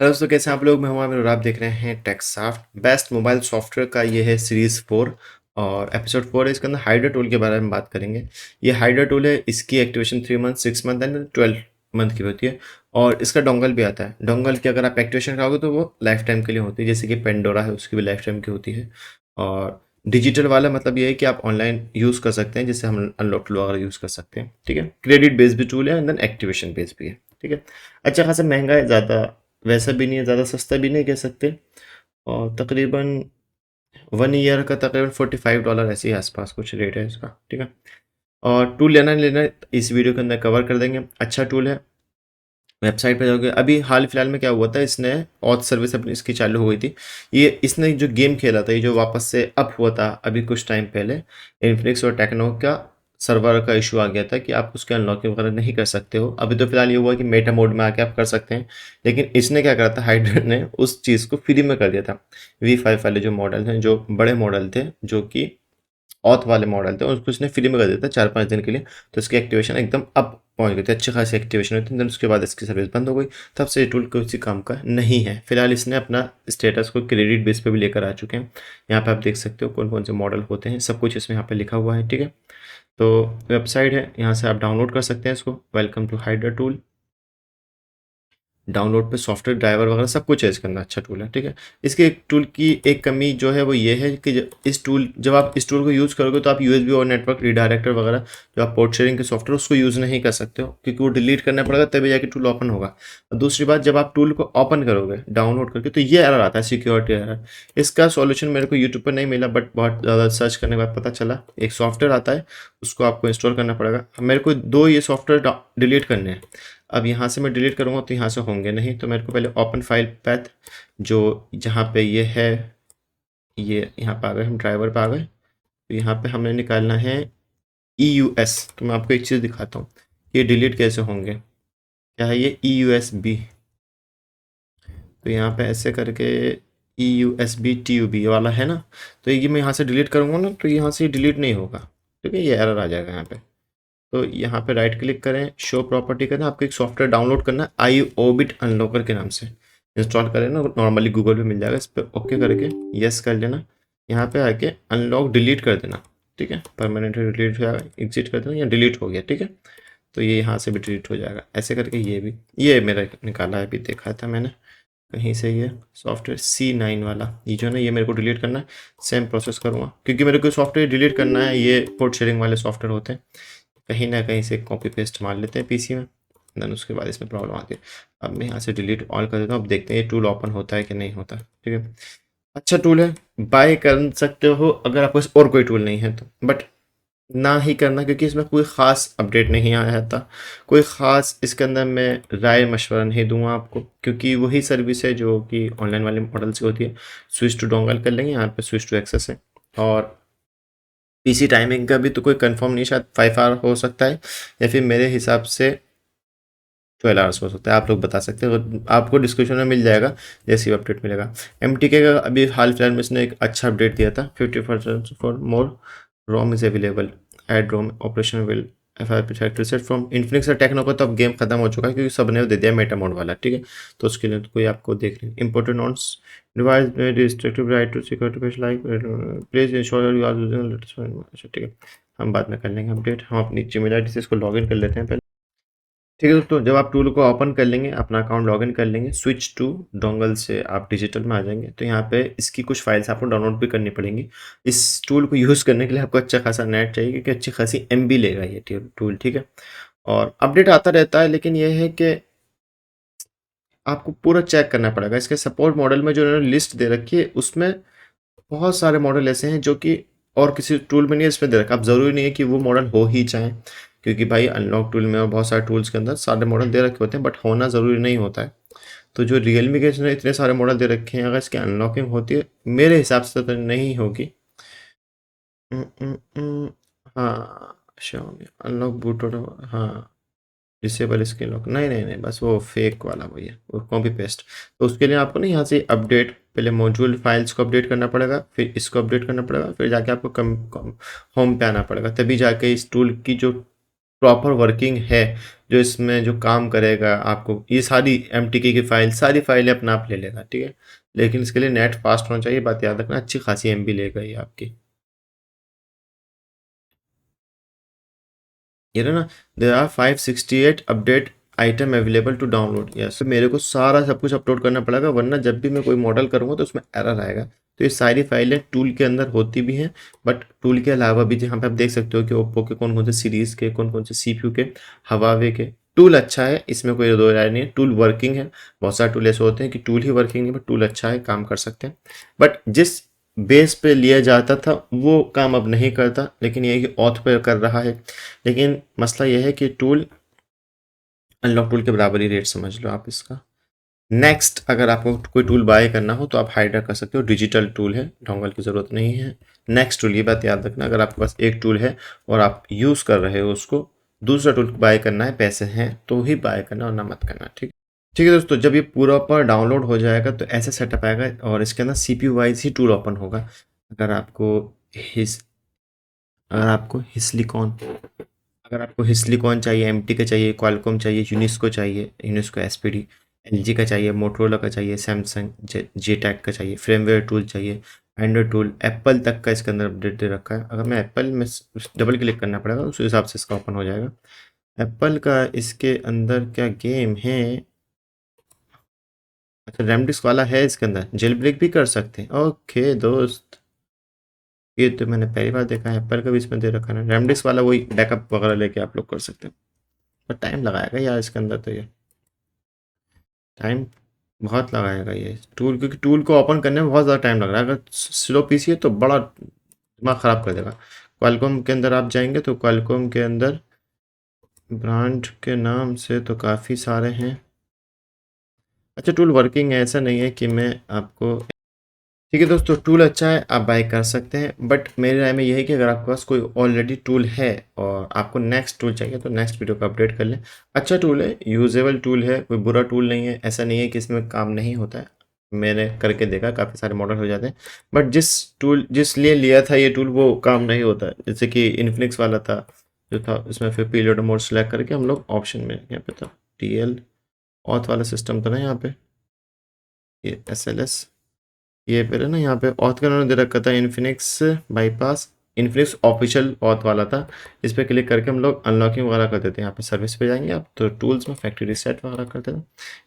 Hello दोस्तों, कैसे हैं आप लोग। मैं हूं आमिर और आप देख रहे हैं टेक्सॉफ्ट। बेस्ट मोबाइल सॉफ्टवेयर का ये है सीरीज़ 4 और एपिसोड 4 है। इसके अंदर हाइडर टूल के बारे में बात करेंगे। ये हाइडर टूल है, इसकी activation 3 month 6 month and 12 month की होती है। और इसका डोंगल भी आता है। डोंगल की अगर आप एक्टिवेशन कराओगे तो वो लाइफ टाइम के लिए होती है, जैसे कि पेंडोरा है उसकी भी लाइफ टाइम की होती है। और डिजिटल वाला मतलब ये है कि आप ऑनलाइन यूज़ कर सकते हैं, जिससे हम अनलॉक टूल वगैरह यूज़ कर सकते हैं। ठीक है, क्रेडिट बेस्ड भी टूल है एंड देन एक्टिवेशन बेस्ड भी है। ठीक है, अच्छा खासा महंगा है, ज़्यादा वैसा भी नहीं है, ज़्यादा सस्ता भी नहीं कह सकते। और तकरीबन 1 ईयर का तकरीबन $45 ऐसे ही आसपास कुछ रेट है इसका। ठीक है, और टूल लेना नहीं लेना इस वीडियो के अंदर कवर कर देंगे। अच्छा टूल है। वेबसाइट पे जाओगे, अभी हाल फिलहाल में क्या हुआ था, इसने ऑथ सर्विस अपनी इसकी चालू हो गई थी। ये इसने जो गेम खेला था, ये जो वापस से अप हुआ था अभी कुछ टाइम पहले, इन्फिनिक्स और टेक्नो का सर्वर का इशू आ गया था कि आप उसके अनलॉकिंग वगैरह नहीं कर सकते हो। अभी तो फिलहाल ये हुआ कि मेटा मोड में आके आप कर सकते हैं। लेकिन इसने क्या करा था, हाइड्रा ने उस चीज़ को फ्री में कर दिया था। V5 वाले जो मॉडल हैं, जो बड़े मॉडल थे, जो कि ऑथ वाले मॉडल थे, उसको उसने फ्री में कर दिया था 4-5 दिन के लिए। तो इसकी एक्टिवेशन एकदम अप पहुंच गई थी, अच्छी खासी एक्टिवेशन हुई थी। देन उसके बाद इसकी सर्विस बंद हो गई। तब से ये टूल किसी काम का नहीं है। फिलहाल इसने अपना स्टेटस को क्रेडिट बेस पे भी लेकर आ चुके हैं। यहाँ पे आप देख सकते हो कौन कौन से मॉडल होते हैं, सब कुछ इसमें यहाँ पे लिखा हुआ है। ठीक है, तो वेबसाइट है, यहाँ से आप डाउनलोड कर सकते हैं इसको। Welcome to Hydra Tool. Download पे सॉफ्टवेयर ड्राइवर वगैरह सब कुछ है इसके अंदर। अच्छा टूल है। ठीक है, इसके एक टूल की एक कमी जो है वो ये है कि इस टूल जब आप इस टूल को यूज़ करोगे तो आप यूएसबी और नेटवर्क रिडायरेक्टर वगैरह जो आप पोर्ट शेयरिंग के सॉफ्टवेयर उसको यूज़ नहीं कर सकते हो, क्योंकि वो डिलीट करना पड़ेगा तभी जाके टूल ओपन होगा। और दूसरी बात, जब आप टूल को ओपन करोगे डाउनलोड करके तो ये एरर आता है, सिक्योरिटी एरर। इसका सॉल्यूशन मेरे को यूट्यूब पर नहीं मिला, बट बहुत ज़्यादा सर्च करने के बाद पता चला एक सॉफ्टवेयर आता है, उसको आपको इंस्टॉल करना पड़ेगा। मेरे को 2 ये सॉफ्टवेयर डिलीट करने हैं। अब यहाँ से मैं डिलीट करूँगा तो यहाँ से होंगे नहीं, तो मेरे को पहले ओपन फाइल पैथ, जो जहाँ पे ये है, ये यहाँ पे आ गए, हम ड्राइवर पे आ गए। तो यहाँ पे हमें निकालना है EUS। तो मैं आपको एक चीज़ दिखाता हूँ, ये डिलीट कैसे होंगे। क्या है ये EUSB। तो यहाँ पे ऐसे करके EUSB TUB वाला है ना। तो ये मैं यहाँ से डिलीट करूँगा ना, तो यहाँ से डिलीट नहीं होगा। ठीक है, ये एरर आ जाएगा यहाँ पे। तो यहाँ पे राइट क्लिक करें, शो प्रॉपर्टी करें, आपको एक सॉफ्टवेयर डाउनलोड करना है iObit अनलॉकर के नाम से। इंस्टॉल करें ना, नॉर्मली गूगल पे मिल जाएगा। इस पर ओके करके यस कर लेना। यहाँ पे आके अनलॉक डिलीट कर देना। ठीक है, परमानेंटली डिलीट हो जाएगा, एग्जिट कर देना या डिलीट हो गया। ठीक है, तो ये यहाँ से भी डिलीट हो जाएगा। ऐसे करके ये मेरा निकाला है, अभी देखा था मैंने कहीं से। ये सॉफ्टवेयर C9 वाला, ये जो है ना, ये मेरे को डिलीट करना है। सेम प्रोसेस करूँगा, क्योंकि मेरे को सॉफ्टवेयर डिलीट करना है। ये पोर्ट शेयरिंग वाले सॉफ्टवेयर होते हैं, कहीं ना कहीं से कॉपी पेस्ट मार लेते हैं पीसी में, देन उसके बाद इसमें प्रॉब्लम आती है। अब मैं यहाँ से डिलीट ऑल कर देता हूँ। अब देखते हैं ये टूल ओपन होता है कि नहीं होता। ठीक है, अच्छा टूल है, बाय कर सकते हो अगर आपके पास और कोई टूल नहीं है तो, बट ना ही करना, क्योंकि इसमें कोई ख़ास अपडेट नहीं आया था। कोई ख़ास इसके अंदर मैं राय मशवरा नहीं दूंगा आपको, क्योंकि वही सर्विस है जो कि ऑनलाइन वाले मॉडल से होती है। स्विच टू डोंगल कर लेंगे, यहाँ पे स्विच टू एक्सेस है। और पीसी टाइमिंग का भी तो कोई कंफर्म नहीं, शायद 5 आवर हो सकता है, या फिर मेरे हिसाब से 12 आवर्स हो सकता है। आप लोग बता सकते हो, आपको डिस्क्रिप्शन में मिल जाएगा जैसे ही अपडेट मिलेगा। MTK का अभी हाल फिलहाल में इसने एक अच्छा अपडेट दिया था, 50% for more ROM is available, add ROM operation will reset from Infinix और टेक्नो का। तो अब गेम खत्म हो चुका है, क्योंकि सब ने दे दिया मेटा मोड वाला। ठीक है, तो उसके लिए तो कोई आपको देख लें। इंपोर्टेंट नॉन्स डिवाइस में restrictive right to security page like please ensure you are using latest. अच्छा ठीक है, हम बाद में कर लेंगे अपडेट। हम अपनी जीमेल आईडी से इसको लॉगिन कर लेते हैं पहले। ठीक है दोस्तों, जब आप टूल को ओपन कर लेंगे, अपना अकाउंट लॉगिन कर लेंगे, स्विच टू डोंगल से आप डिजिटल में आ जाएंगे। तो यहाँ पे इसकी कुछ फाइल्स आपको डाउनलोड भी करनी पड़ेंगी। इस टूल को यूज़ करने के लिए आपको अच्छा खासा नेट चाहिए, क्योंकि अच्छी खासी MB लेगा ये टूल। ठीक है, और अपडेट आता रहता है, लेकिन यह है कि आपको पूरा चेक करना पड़ेगा। इसके सपोर्ट मॉडल में जो उन्होंने लिस्ट दे रखी है, उसमें बहुत सारे मॉडल ऐसे हैं जो कि और किसी टूल में नहीं है, इसमें दे रखा। अब ज़रूरी नहीं है कि वो मॉडल हो ही चाहे, क्योंकि भाई अनलॉक टूल में और बहुत सारे टूल्स के अंदर सारे मॉडल दे रखे होते हैं, बट होना ज़रूरी नहीं होता है। तो जो रियलमी के इसने इतने सारे मॉडल दे रखे हैं, अगर इसकी अनलॉकिंग होती है, मेरे हिसाब से तो नहीं होगी। हाँ, Xiaomi अनलॉक बूट, हाँ, डिसेबल स्क्रीन लॉक, नहीं नहीं नहीं, बस वो फेक वाला वही है, वो कॉपी पेस्ट। तो उसके लिए आपको ना यहाँ से अपडेट, पहले मॉड्यूल फाइल्स को अपडेट करना पड़ेगा, फिर इसको अपडेट करना पड़ेगा, फिर जाके आपको कम होम पे आना पड़ेगा, तभी जाके इस टूल की जो प्रॉपर वर्किंग है, जो इसमें जो काम करेगा आपको, ये सारी MTK की फाइल, सारी फाइलें अपना आप ले लेगा, ठीक है। लेकिन इसके लिए नेट फास्ट होना चाहिए, बात याद रखना, अच्छी खासी MB लेगा ये आपकी। ये रहा ना, there are 568 update item available to download, yes. मेरे को सारा सब कुछ अपलोड करना पड़ेगा, वरना जब भी मैं कोई मॉडल करूँगा तो उसमें एरर आएगा। तो ये सारी फाइलें टूल के अंदर होती भी हैं, बट टूल के अलावा भी जहाँ पे आप देख सकते हो कि ओप्पो के कौन कौन से सीरीज़ के, कौन कौन से CPU के, हवावे के। टूल अच्छा है, इसमें कोई दो राय नहीं है, टूल वर्किंग है। बहुत सारे टूल ऐसे होते हैं कि टूल ही वर्किंग नहीं, बट टूल अच्छा है, काम कर सकते हैं। बट जिस बेस पे लिया जाता था वो काम अब नहीं करता, लेकिन ये है कि ऑथ पे कर रहा है। लेकिन मसला यह है कि टूल अनलॉक टूल के बराबर ही रेट समझ लो आप इसका। नेक्स्ट, अगर आपको कोई टूल बाय करना हो तो आप हाइड्रा कर सकते हो, डिजिटल टूल है, डोंगल की ज़रूरत नहीं है। नेक्स्ट टूल, ये बात याद रखना, अगर आपके पास एक टूल है और आप यूज़ कर रहे हो उसको, दूसरा टूल बाय करना है, पैसे हैं तो ही बाय करना, वरना मत करना, ठीक। ठीक है दोस्तों, जब ये पूरा पर डाउनलोड हो जाएगा तो ऐसा सेटअप आएगा और इसके अंदर CPU वाइज ही टूल ओपन होगा। अगर आपको हिस अगर आपको हिस्लिकॉन अगर आपको हिस्लिकॉन चाहिए, MT का चाहिए, क्वालकॉम चाहिए, यूनिस्को चाहिए, यूनिस्को SPD, LG का चाहिए, मोटरोला का चाहिए, सैमसंग जेटैक का चाहिए, फ्रेमवेयर टूल चाहिए, एंड्रॉयड टूल, एप्पल तक का इसके अंदर अपडेट दे रखा है। अगर मैं एप्पल में डबल क्लिक करना पड़ेगा, उस हिसाब से इसका ओपन हो जाएगा। एप्पल का इसके अंदर क्या गेम है? अच्छा, रैम डिस्क वाला है इसके अंदर, जेल ब्रेक भी कर सकते हैं। ओके दोस्त, ये तो मैंने पहली बार देखा है, एप्पल का भी इसमें दे रखा है रैम डिस्क वाला, वही बैकअप वगैरह लेके आप लोग कर सकते हैं। पर टाइम लगाएगा यार इसके अंदर, तो ये टाइम बहुत लगाएगा ये टूल, क्योंकि टूल को ओपन करने में बहुत ज़्यादा टाइम लग रहा है। अगर स्लो PC है तो बड़ा दिमाग ख़राब कर देगा। क्वालकॉम के अंदर आप जाएंगे तो क्वालकॉम के अंदर ब्रांड के नाम से तो काफ़ी सारे हैं। अच्छा, टूल वर्किंग है, ऐसा नहीं है कि मैं आपको, ठीक है दोस्तों, टूल अच्छा है, आप बाय कर सकते हैं। बट मेरी राय में यह है कि अगर आपके पास कोई ऑलरेडी टूल है और आपको नेक्स्ट टूल चाहिए तो नेक्स्ट वीडियो को अपडेट कर लें। अच्छा टूल है, यूजेबल टूल है, कोई बुरा टूल नहीं है, ऐसा नहीं है कि इसमें काम नहीं होता है। मैंने करके देखा, काफ़ी सारे मॉडल हो जाते हैं। बट जिस लिए लिया था ये टूल वो काम नहीं होता है। जैसे कि इन्फिनिक्स वाला था जो था, इसमें फिर पीरियड मोड सेलेक्ट करके हम लोग ऑप्शन में यहाँ पे था TL ऑथ वाला सिस्टम था ना, यहाँ पे ये SLS, ये फिर है ना, यहाँ पे ऑथ का उन्होंने दे रखा था Infinix bypass, Infinix official auth वाला था। इस पर क्लिक करके हम लोग अनलॉकिंग वगैरह कर देते हैं। यहाँ पे सर्विस पे जाएंगे आप तो टूल्स में फैक्ट्री रीसेट वगैरह करते थे,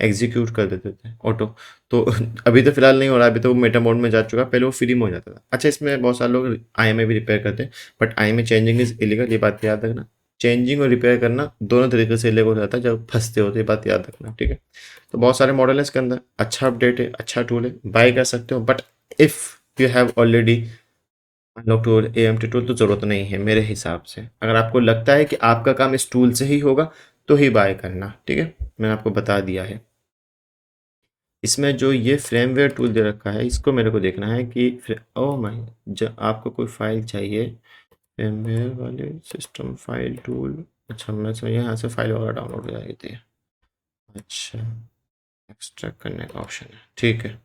एग्जीक्यूट कर देते थे ऑटो। तो अभी तो फिलहाल नहीं हो रहा है, अभी तो वो मेटा मोड में जा चुका है, पहले वो फ्री में हो जाता था। अच्छा, इसमें बहुत सारे लोग IMEI भी रिपेयर करते हैं, but IMEI changing is illegal, ये बात याद रखना। चेंजिंग और रिपेयर करना दोनों तरीके से इलीगल हो जाता है जब फंसते होते, ये बात याद रखना, ठीक है। तो बहुत सारे मॉडल है इसके अंदर, अच्छा अपडेट है, अच्छा टूल है, बाय कर सकते हो। But if you have already unlock tool, AMT tool, तो ज़रूरत नहीं है मेरे हिसाब से। अगर आपको लगता है कि आपका काम इस टूल से ही होगा तो ही बाय करना, ठीक है, मैंने आपको बता दिया है। इसमें जो ये फ्रेमवेयर टूल दे रखा है, इसको मेरे को देखना है कि ओ माय, जब आपको कोई फाइल चाहिए फ्रेमवेयर वाले, सिस्टम फाइल टूल, अच्छा मैं समझ, यहाँ से फाइल वगैरह डाउनलोड हो जाएगी थी। अच्छा, एक्सट्रैक्ट करने का ऑप्शन है, ठीक है।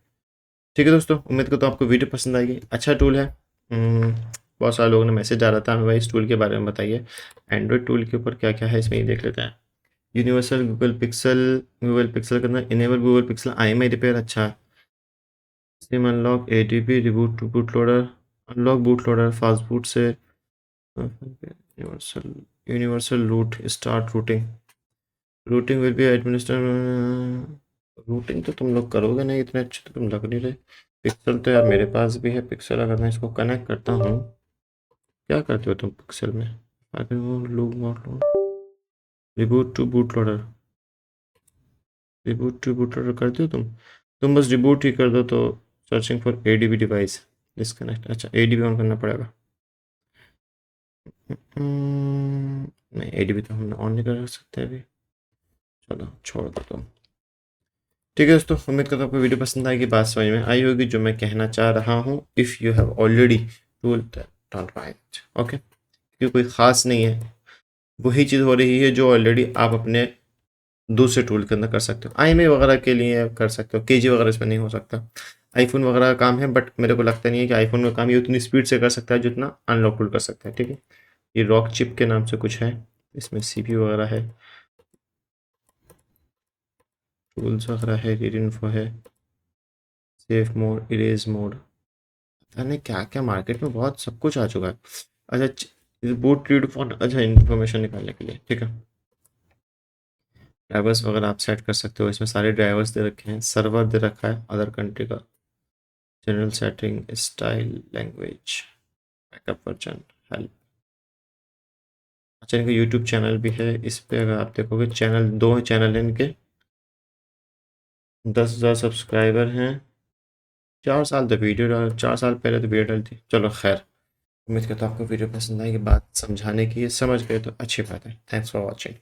ठीक है दोस्तों, उम्मीद करता हूँ आपको वीडियो पसंद आएगी, अच्छा टूल है। बहुत सारे लोगों ने मैसेज डाला था हमें भाई इस टूल के बारे में बताइए। एंड्रॉयड टूल के ऊपर क्या क्या है इसमें, ये देख लेते हैं। यूनिवर्सल गूगल पिक्सल करना, enable Google Pixel IMEI repair, अच्छा। SIM unlock, ADB reboot, bootloader, unlock bootloader, fastboot से universal universal root, start rooting, rooting will be administer, rooting तो तुम लोग करोगे नहीं, इतने अच्छे तो तुम लग नहीं रहे। पिक्सल तो यार मेरे पास भी है, पिक्सल अगर मैं इसको कनेक्ट करता हूँ, क्या करते हो तुम पिक्सल में? Reboot to bootloader, reboot to bootloader करते हो तुम बस रिबूट ही कर दो तो। Searching for ADB device, disconnect, अच्छा ADB ऑन करना पड़ेगा। नहीं, ADB तो हम ऑन नहीं कर सकते अभी, चलो छोड़ दो तुम। ठीक है दोस्तों, उम्मीद करता हूँ आपको वीडियो पसंद आएगी, बात समझ में आई होगी जो मैं कहना चाह रहा हूँ। If you have already tool, don't buy it, okay, क्योंकि कोई ख़ास नहीं है, वही चीज़ हो रही है जो ऑलरेडी आप अपने दूसरे टूल के अंदर कर सकते हो। IMEI वगैरह के लिए कर सकते हो, KG वगैरह इसमें नहीं हो सकता। आईफोन वगैरह का काम है, बट मेरे को लगता नहीं है कि आईफोन का काम ये उतनी स्पीड से कर सकता है जितना अनलॉक टूल कर सकता है, ठीक है। ये रॉक चिप के नाम से कुछ है, इसमें CPU वगैरह है, टूल्स वगैरह है, रीड इन्फो है, सेफ मोड, इरेज मोड, पता नहीं क्या क्या मार्केट में बहुत सब कुछ आ चुका है। अच्छा, बूट रीड फोन, अच्छा इन्फॉर्मेशन निकालने के लिए, ठीक है। ड्राइवर्स वगैरह आप सेट कर सकते हो, इसमें सारे ड्राइवर्स दे रखे हैं, सर्वर दे रखा है अदर कंट्री का, general setting, style, language, backup version, help. अच्छा, इनका यूट्यूब चैनल भी है, इस पे अगर आप देखोगे चैनल, 2 चैनल हैं इनके, 10,000 सब्सक्राइबर हैं, 4 साल तो वीडियो डाल, 4 साल पहले तो वीडियो डाली थी। चलो खैर, उम्मीद करता हूँ आपको वीडियो पसंद आएगी, बात समझाने की समझ गए तो अच्छी बात है। Thanks for watching.